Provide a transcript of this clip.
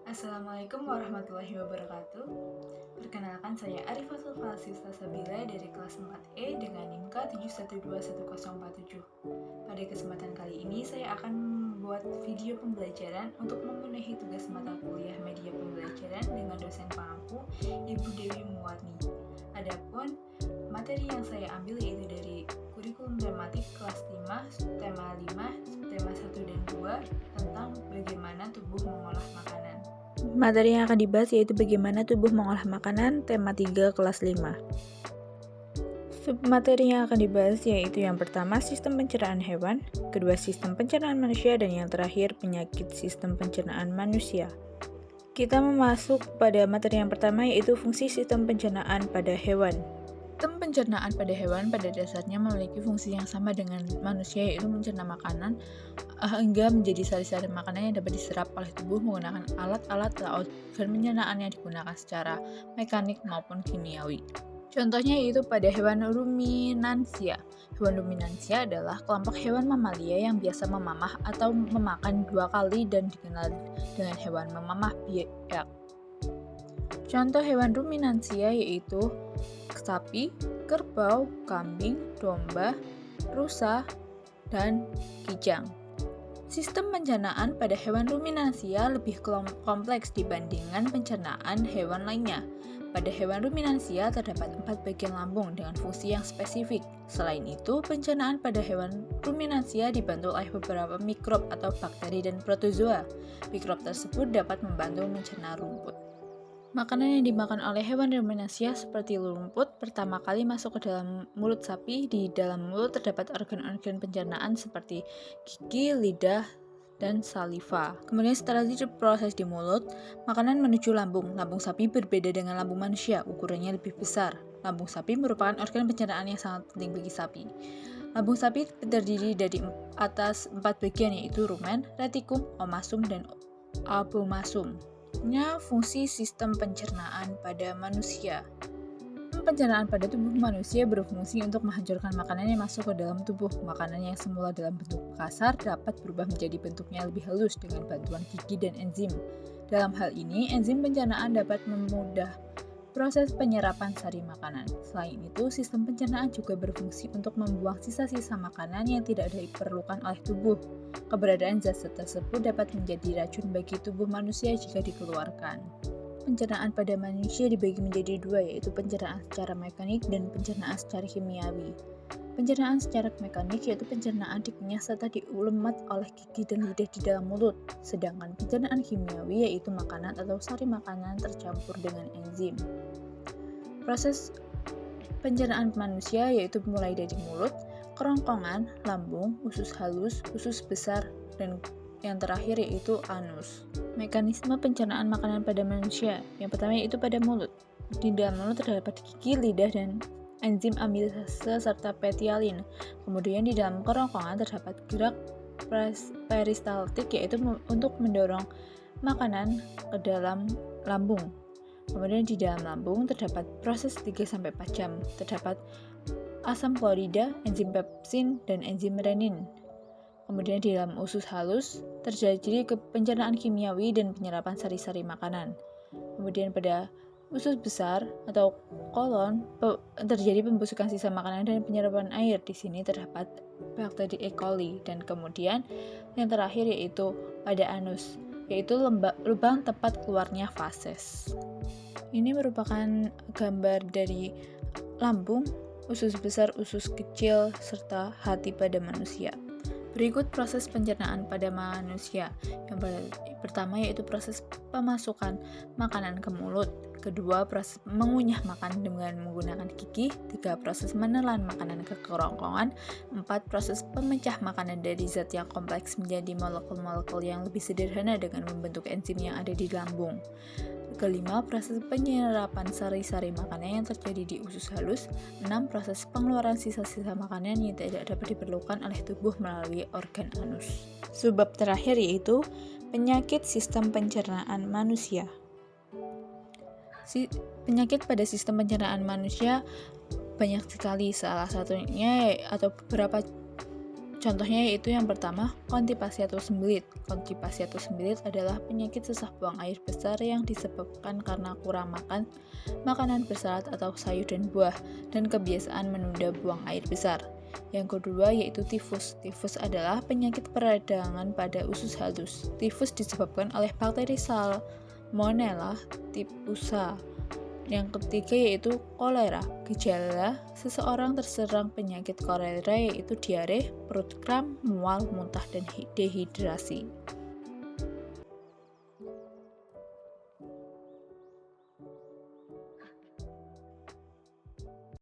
Assalamualaikum warahmatullahi wabarakatuh. Perkenalkan, saya Arifatul Falasista Sabila dari kelas 4E dengan NIM K71211047. Pada kesempatan kali ini saya akan membuat video pembelajaran untuk memenuhi tugas mata kuliah media pembelajaran dengan dosen pengampu Ibu Dewi Muwarni. Adapun materi yang saya ambil yaitu dari kurikulum tematik kelas 5, tema 5, tema 1 dan 2 tentang bagaimana tubuh mengolah makanan. Materi yang akan dibahas yaitu bagaimana tubuh mengolah makanan, tema 3 kelas 5. Submateri yang akan dibahas yaitu yang pertama sistem pencernaan hewan, kedua sistem pencernaan manusia, dan yang terakhir penyakit sistem pencernaan manusia. Kita masuk pada materi yang pertama yaitu fungsi sistem pencernaan pada hewan. Sistem pencernaan pada hewan pada dasarnya memiliki fungsi yang sama dengan manusia, yaitu mencerna makanan hingga menjadi sari-sari makanan yang dapat diserap oleh tubuh menggunakan alat-alat laut dan pencernaan yang digunakan secara mekanik maupun kimiawi. Contohnya yaitu pada hewan ruminansia. Hewan ruminansia adalah kelompok hewan mamalia yang biasa memamah atau memakan 2 kali dan dikenal dengan hewan memamah biak. Contoh hewan ruminansia yaitu sapi, kerbau, kambing, domba, rusa, dan kijang. Sistem pencernaan pada hewan ruminansia lebih kompleks dibandingkan pencernaan hewan lainnya. Pada hewan ruminansia terdapat 4 bagian lambung dengan fungsi yang spesifik. Selain itu, pencernaan pada hewan ruminansia dibantu oleh beberapa mikrob atau bakteri dan protozoa. Mikrob tersebut dapat membantu mencerna rumput. Makanan yang dimakan oleh hewan ruminansia seperti rumput pertama kali masuk ke dalam mulut sapi. Di dalam mulut terdapat organ-organ pencernaan seperti gigi, lidah, dan saliva. Kemudian setelah diproses di mulut, makanan menuju lambung. Lambung sapi berbeda dengan lambung manusia, ukurannya lebih besar. Lambung sapi merupakan organ pencernaan yang sangat penting bagi sapi. Lambung sapi terdiri dari atas 4 bagian yaitu rumen, retikum, omasum, dan abomasum. Fungsi sistem pencernaan pada manusia. Pencernaan pada tubuh manusia berfungsi untuk menghancurkan makanan yang masuk ke dalam tubuh. Makanan yang semula dalam bentuk kasar dapat berubah menjadi bentuknya lebih halus dengan bantuan gigi dan enzim. Dalam hal ini, enzim pencernaan dapat memudah proses penyerapan sari makanan. Selain itu, sistem pencernaan juga berfungsi untuk membuang sisa-sisa makanan yang tidak diperlukan oleh tubuh. Keberadaan zat tersebut dapat menjadi racun bagi tubuh manusia jika dikeluarkan. Pencernaan pada manusia dibagi menjadi 2, yaitu pencernaan secara mekanik dan pencernaan secara kimiawi. Pencernaan secara mekanik yaitu pencernaan dikunyah serta diulemat oleh gigi dan lidah di dalam mulut. Sedangkan pencernaan kimiawi yaitu makanan atau sari makanan tercampur dengan enzim. Proses pencernaan manusia yaitu mulai dari mulut, kerongkongan, lambung, usus halus, usus besar, dan yang terakhir yaitu anus. Mekanisme pencernaan makanan pada manusia. Yang pertama yaitu pada mulut. Di dalam mulut terdapat gigi, lidah, dan enzim amilase serta petialin. Kemudian di dalam kerongkongan terdapat gerak peristaltik yaitu untuk mendorong makanan ke dalam lambung. Kemudian di dalam lambung terdapat proses 3-4 jam. Terdapat asam klorida, enzim pepsin, dan enzim renin. Kemudian di dalam usus halus terjadi pencernaan kimiawi dan penyerapan sari-sari makanan. Kemudian pada usus besar atau kolon terjadi pembusukan sisa makanan dan penyerapan air. Di sini terdapat bakteri E. coli. Dan kemudian yang terakhir yaitu pada anus, yaitu lubang tempat keluarnya fases. Ini merupakan gambar dari lambung, usus besar, usus kecil, serta hati pada manusia. Berikut proses pencernaan pada manusia. Yang pertama yaitu proses pemasukan makanan ke mulut. Kedua, proses mengunyah makanan dengan menggunakan gigi. 3, proses menelan makanan ke kerongkongan. 4, proses pemecah makanan dari zat yang kompleks menjadi molekul-molekul yang lebih sederhana dengan membentuk enzim yang ada di lambung. Kelima, proses penyerapan sari-sari makanan yang terjadi di usus halus. 6, proses pengeluaran sisa-sisa makanan yang tidak dapat diperlukan oleh tubuh melalui organ anus. Subbab terakhir yaitu penyakit sistem pencernaan manusia. Penyakit pada sistem pencernaan manusia banyak sekali, salah satunya atau beberapa Contohnya yaitu yang pertama, konstipasi atau sembelit. Konstipasi atau sembelit adalah penyakit susah buang air besar yang disebabkan karena kurang makan makanan berserat atau sayur dan buah, dan kebiasaan menunda buang air besar. Yang kedua yaitu tifus. Tifus adalah penyakit peradangan pada usus halus. Tifus disebabkan oleh bakteri Salmonella typhosa. Yang ketiga yaitu kolera. Gejala seseorang terserang penyakit kolera yaitu diare, perut kram, mual, muntah, dan dehidrasi.